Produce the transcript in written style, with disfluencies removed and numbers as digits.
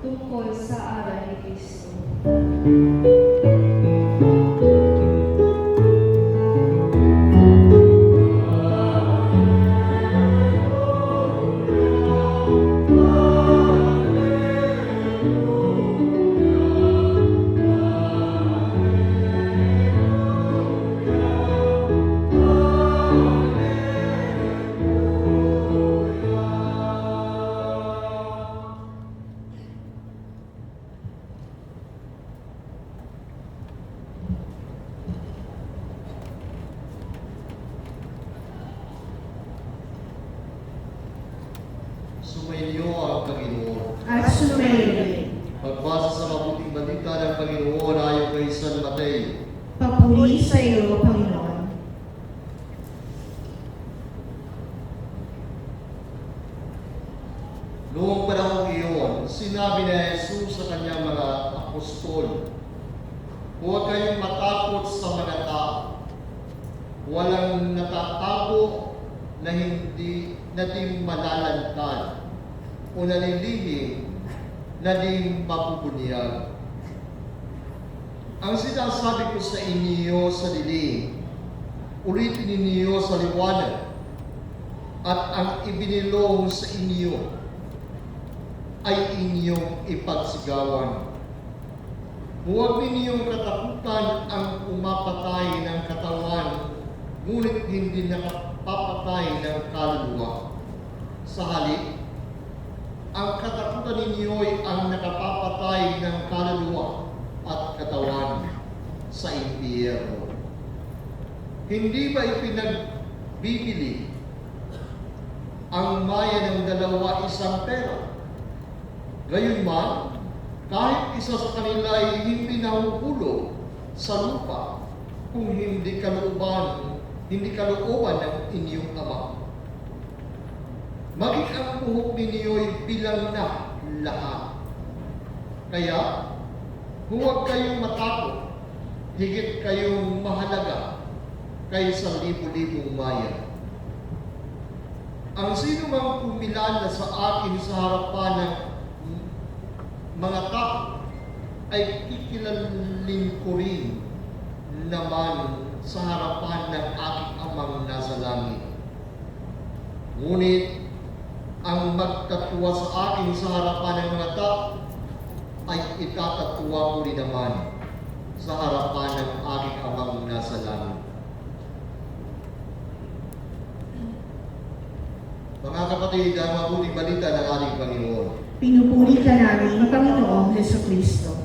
tungkol sa aral ni Kristo. Sumainyo ang Panginoon. At sumayin. Pagbasa sa mabuting balita ng Panginoon ayon kay San Mateo. Papuri sa iyo, Panginoon. Noong panahong iyon, sinabi ni Jesus sa kanyang mga apostol, huwag kayong matakot sa mga tao. Walang natatago na hindi malalantad o nalilihim na di mapupunyag. Ang sinasabi ko sa inyo sa dilim, ulitin ninyo sa liwanag, at ang ibinilong sa inyo ay inyong ipagsigawan. Huwag ninyong katakutan ang pumapatay ng katawan, ngunit hindi nakapapatay ng kaluluwa. Sa halip, ang katakutan ninyo ay ang nakapapatay ng kaluluwa at katawan sa impyerno. Hindi ba ipinagbibili ang maya ng dalawa isang pera? Gayunman, kahit isa sa kanila ay hindi nahuhulog sa lupa kung hindi kalooban ng inyong Ama. Maging ang buhok ninyo ay bilang na lahat. Kaya, huwag kayong matakot, higit kayong mahalaga kaysa libu-libong maya. Ang sino mang pumilala sa akin sa harapan ng mga tao ay kikilalin ko rin naman sa harapan ng aking Amang nasa langit. Ngunit ang magtatuwa sa akin sa harapan ng mga tao ay itatatuwa ko rin naman sa harapan ng aking Amang nasa langit. Mga kapatid, ang mabuting balita ng ating Panginoon. Pinupuri ka namin, Panginoong Hesus Kristo.